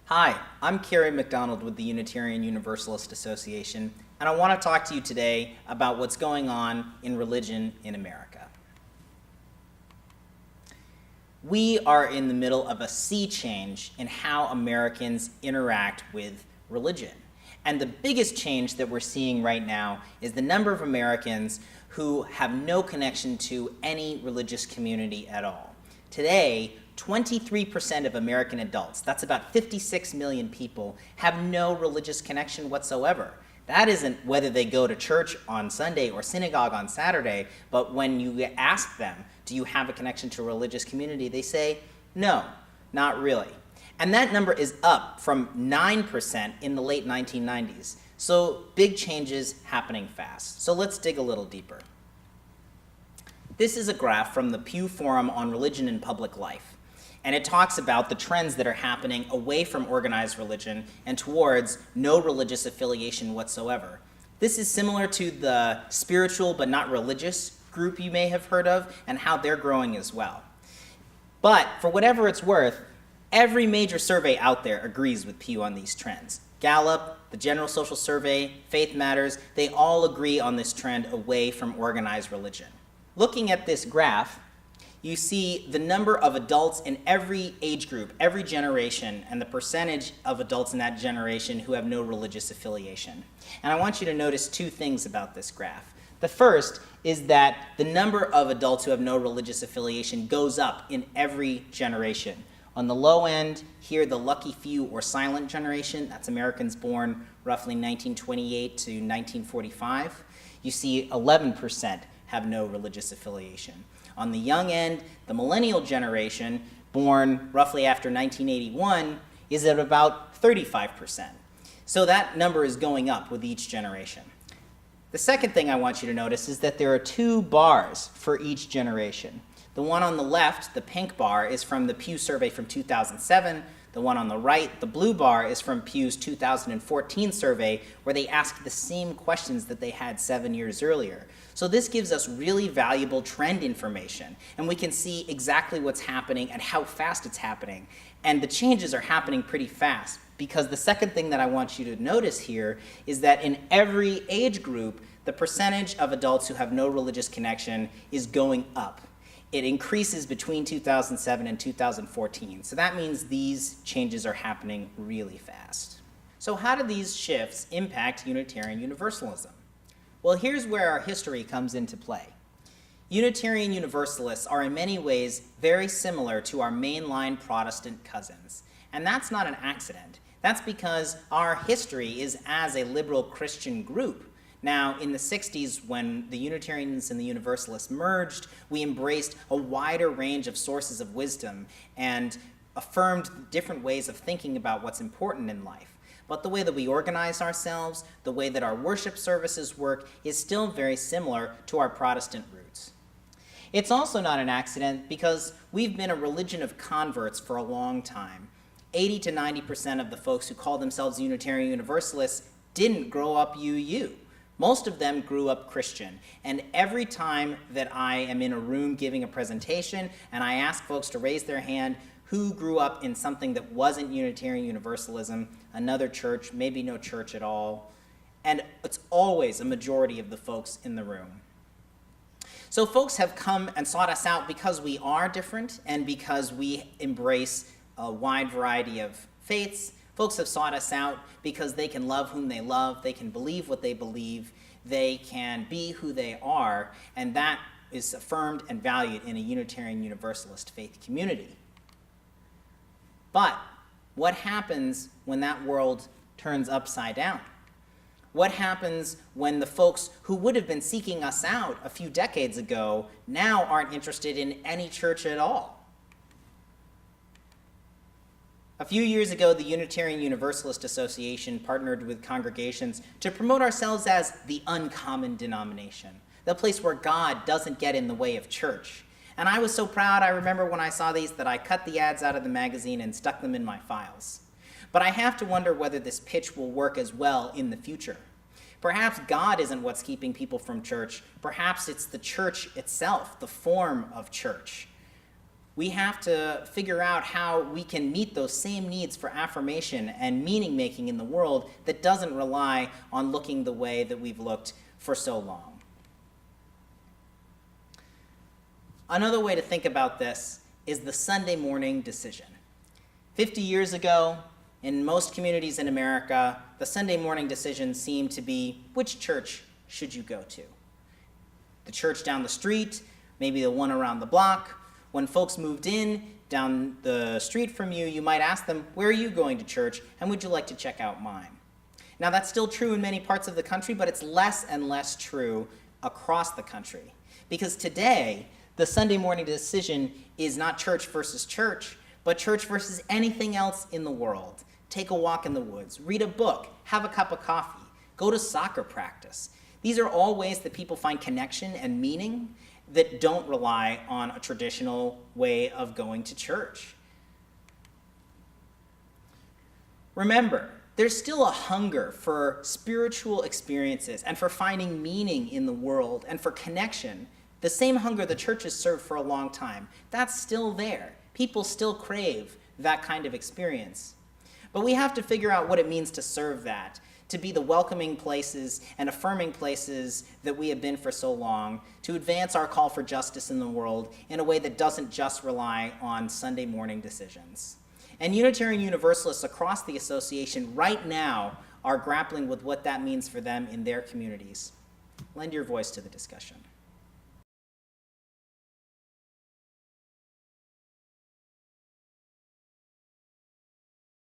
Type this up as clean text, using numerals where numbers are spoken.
Hi, I'm Kerry McDonald with the Unitarian Universalist Association, and I want to talk to you today about what's going on in religion in America. We are in the middle of a sea change in how Americans interact with religion. And the biggest change that we're seeing right now is the number of Americans who have no connection to any religious community at all. Today, 23% of American adults, that's about 56 million people, have no religious connection whatsoever. That isn't whether they go to church on Sunday or synagogue on Saturday, but when you ask them, do you have a connection to a religious community, they say, no, not really. And that number is up from 9% in the late 1990s. So big changes happening fast. So let's dig a little deeper. This is a graph from the Pew Forum on Religion and Public Life. And it talks about the trends that are happening away from organized religion and towards no religious affiliation whatsoever. This is similar to the spiritual but not religious group you may have heard of and how they're growing as well. But for whatever it's worth, every major survey out there agrees with Pew on these trends. Gallup, the General Social Survey, Faith Matters, they all agree on this trend away from organized religion. Looking at this graph, you see the number of adults in every age group, every generation, and the percentage of adults in that generation who have no religious affiliation. And I want you to notice two things about this graph. The first is that the number of adults who have no religious affiliation goes up in every generation. On the low end, here the lucky few or silent generation, that's Americans born roughly 1928 to 1945, you see 11% have no religious affiliation. On the young end, the millennial generation, born roughly after 1981, is at about 35%. So that number is going up with each generation. The second thing I want you to notice is that there are two bars for each generation. The one on the left, the pink bar, is from the Pew survey from 2007. The one on the right, the blue bar, is from Pew's 2014 survey, where they asked the same questions that they had 7 years earlier. So this gives us really valuable trend information, and we can see exactly what's happening and how fast it's happening. And the changes are happening pretty fast, because the second thing that I want you to notice here is that in every age group, the percentage of adults who have no religious connection is going up. It increases between 2007 and 2014. So that means these changes are happening really fast. So how do these shifts impact Unitarian Universalism? Well, here's where our history comes into play. Unitarian Universalists are in many ways very similar to our mainline Protestant cousins. And that's not an accident. That's because our history is as a liberal Christian group. Now, in the 60s, when the Unitarians and the Universalists merged, we embraced a wider range of sources of wisdom and affirmed different ways of thinking about what's important in life. But the way that we organize ourselves, the way that our worship services work, is still very similar to our Protestant roots. It's also not an accident because we've been a religion of converts for a long time. 80 to 90% of the folks who call themselves Unitarian Universalists didn't grow up UU. Most of them grew up Christian, and every time that I am in a room giving a presentation and I ask folks to raise their hand who grew up in something that wasn't Unitarian Universalism, another church, maybe no church at all, and it's always a majority of the folks in the room. So folks have come and sought us out because we are different and because we embrace a wide variety of faiths. Folks have sought us out because they can love whom they love, they can believe what they believe, they can be who they are, and that is affirmed and valued in a Unitarian Universalist faith community. But what happens when that world turns upside down? What happens when the folks who would have been seeking us out a few decades ago now aren't interested in any church at all? A few years ago, the Unitarian Universalist Association partnered with congregations to promote ourselves as the uncommon denomination, the place where God doesn't get in the way of church. And I was so proud, I remember when I saw these, that I cut the ads out of the magazine and stuck them in my files. But I have to wonder whether this pitch will work as well in the future. Perhaps God isn't what's keeping people from church. Perhaps it's the church itself, the form of church. We have to figure out how we can meet those same needs for affirmation and meaning making in the world that doesn't rely on looking the way that we've looked for so long. Another way to think about this is the Sunday morning decision. 50 years ago, in most communities in America, the Sunday morning decision seemed to be, which church should you go to? The church down the street, maybe the one around the block. When folks moved in down the street from you, you might ask them, where are you going to church, and would you like to check out mine? Now, that's still true in many parts of the country, but it's less and less true across the country. Because today, the Sunday morning decision is not church versus church, but church versus anything else in the world. Take a walk in the woods, read a book, have a cup of coffee, go to soccer practice. These are all ways that people find connection and meaning that don't rely on a traditional way of going to church. Remember, there's still a hunger for spiritual experiences and for finding meaning in the world and for connection. The same hunger the church has served for a long time. That's still there. People still crave that kind of experience. But we have to figure out what it means to serve that, to be the welcoming places and affirming places that we have been for so long, to advance our call for justice in the world in a way that doesn't just rely on Sunday morning decisions. And Unitarian Universalists across the association right now are grappling with what that means for them in their communities. Lend your voice to the discussion.